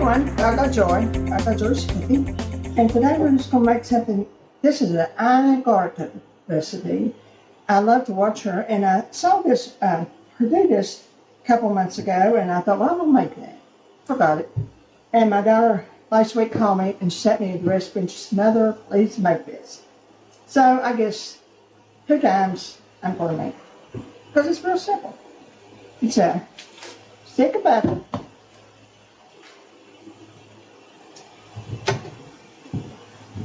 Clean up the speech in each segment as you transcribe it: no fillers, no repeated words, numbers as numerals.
everyone, Gagajoy's cooking. And today we're just going to make something. This is an Anna Garten recipe. I love to watch her, and I saw this, her do this a couple months ago, and I thought, well, I'm going to make that. Forgot it. And my daughter last week called me and she sent me the recipe and she said, Mother, please make this. So I guess 2 times I'm going to make it. Because it's real simple. It's a stick of butter,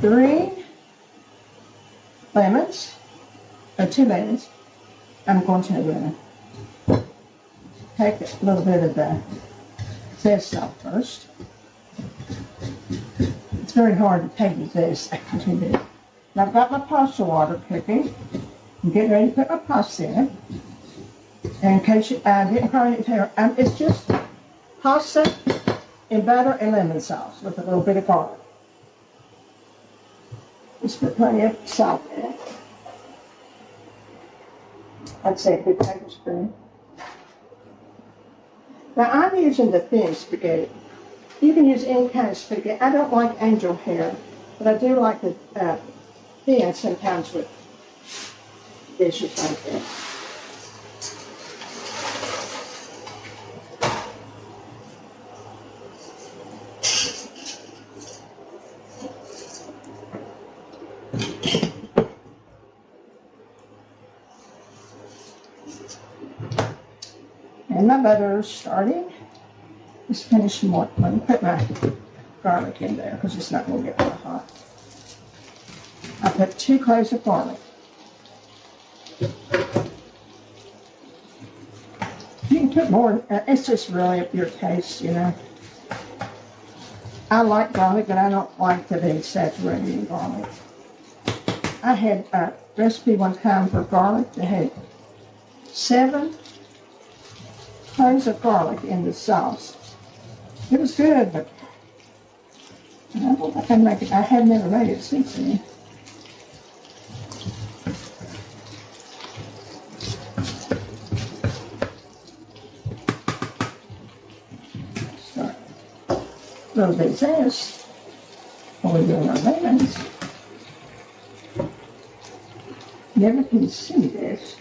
three lemons, or 2 lemons. I'm going to take a little bit of the zest off first. It's very hard to take the zest out of it. And I've got my pasta water cooking. I'm getting ready to put my pasta in. And in case you didn't probably tell, it's just pasta and butter and lemon sauce with a little bit of garlic. Just put plenty of salt in it. I'd say a good tablespoon. Now I'm using the thin spaghetti. You can use any kind of spaghetti. I don't like angel hair, but I do like the thin sometimes with dishes like that. And my butter is starting. Just finish more. Let me put my garlic in there because it's not going to get real hot. I put 2 cloves of garlic. You can put more. It's just really up your taste, you know. I like garlic, but I don't like to be saturated in garlic. I had a recipe one time for garlic that had 7 cloves of garlic in the sauce. It was good, but I don't think I can make it. I have never made it since then. Start a little bit of zest while we're doing our lemons. Never can see this.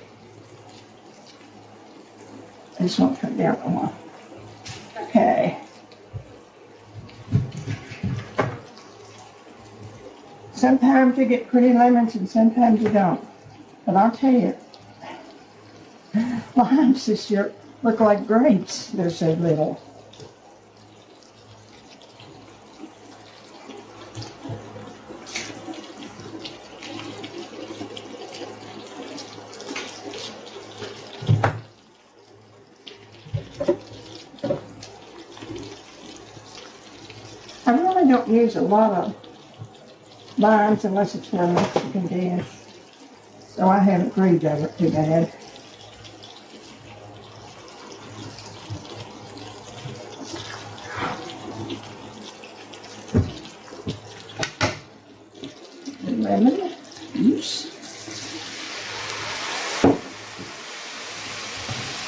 This won't come down a while. Okay. Sometimes you get pretty lemons and sometimes you don't. But I'll tell you, limes this year look like grapes. They're so little. I really don't use a lot of limes unless it's for a Mexican dish. So I haven't grieved over it too bad. Lemon juice.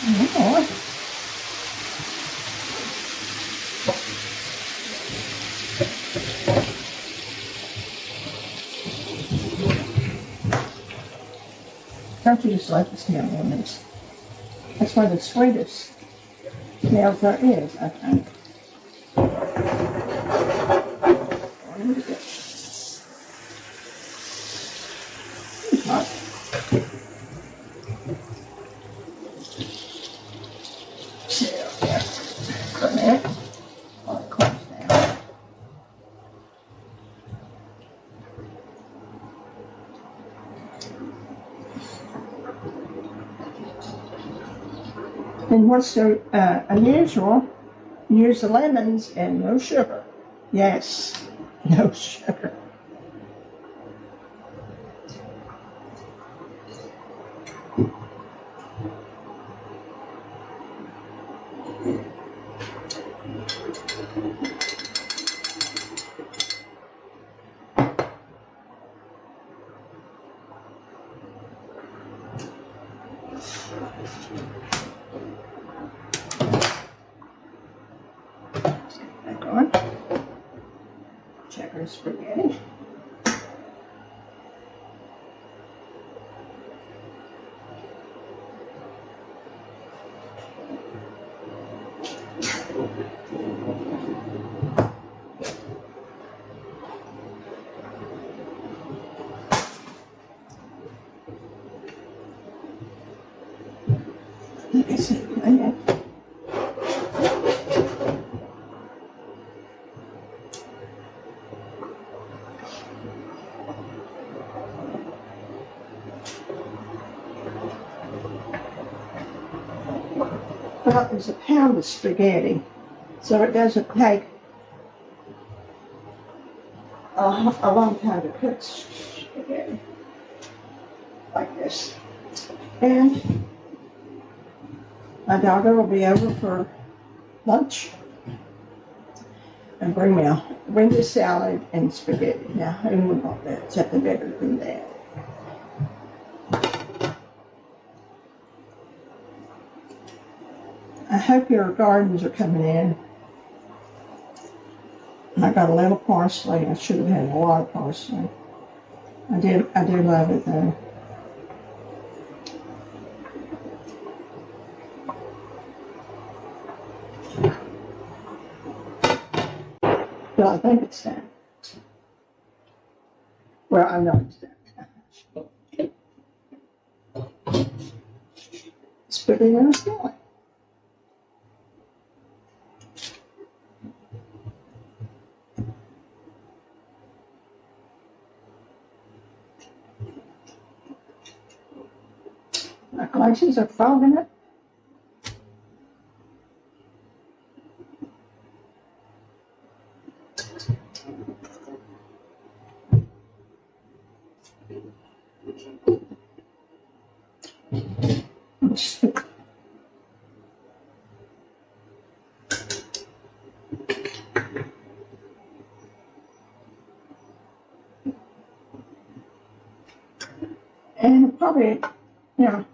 And more. Don't you just like the smell of lemons? That's one of the sweetest smells there is, I think. It's hot. So, yeah. For a minute while it cools down. And what's so unusual, use the lemons and no sugar. Yes, no sugar. back on. Check our spaghetti. Like I said, about there's a pound of spaghetti, so it doesn't take a long time to cook spaghetti like this. And my daughter will be over for lunch and bring the salad and spaghetti. Now, who would want that? Something better than that. I hope your gardens are coming in. I got a little parsley. I should have had a lot of parsley. I do love it though. Well, I think it's done. Well, I know it's done. Let's put it in a skillet. My glasses are fogging up. And probably, a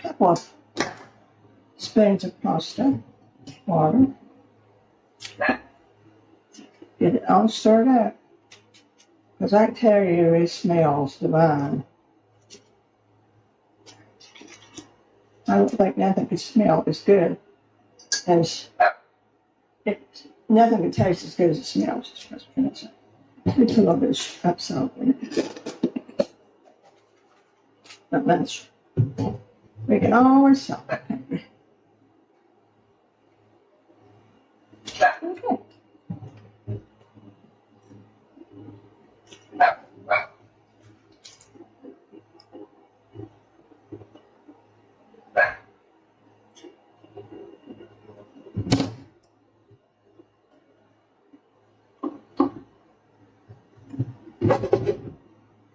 couple of spoons of pasta, water. Get it all stirred up. Because I can tell you, it smells divine. I don't think nothing can smell as good as nothing can taste as good as it smells. It's a little bit of salt in it. Not much. We can always salt that. Okay.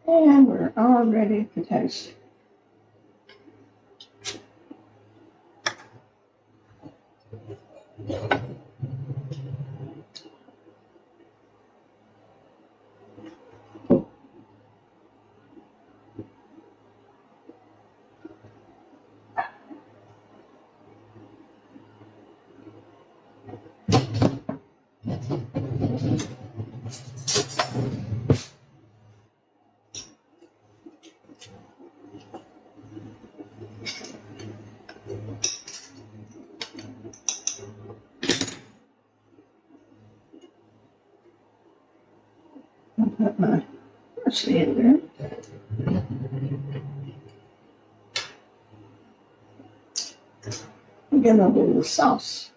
And we're all ready to taste. I'll put my parsley in there. I'm gonna do the sauce.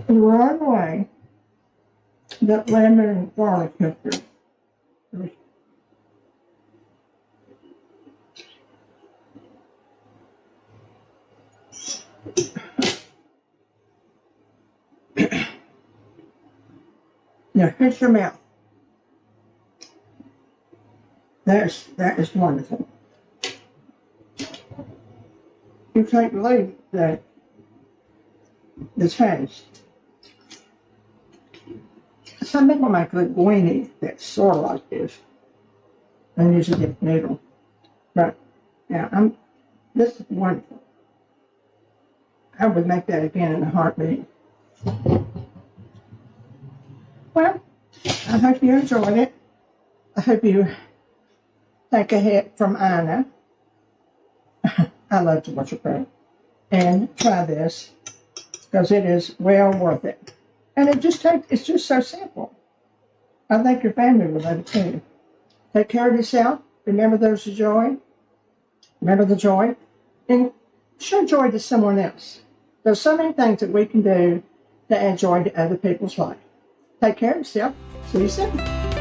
Right away, that lemon and garlic pepper. Now, here's your mouth. That is wonderful. You can't believe that the taste. Some people make a linguine that's sort of like this. I usually get noodle. But, yeah, this is wonderful. I would make that again in a heartbeat. Well, I hope you enjoyed it. I hope you take a hit from Anna. I love to watch her cook. And try this because it is well worth it. And it's just so simple. I think your family will love it too. Take care of yourself. Remember those joy. Remember the joy. And show joy to someone else. There's so many things that we can do to add joy to other people's life. Take care of yourself. See you soon.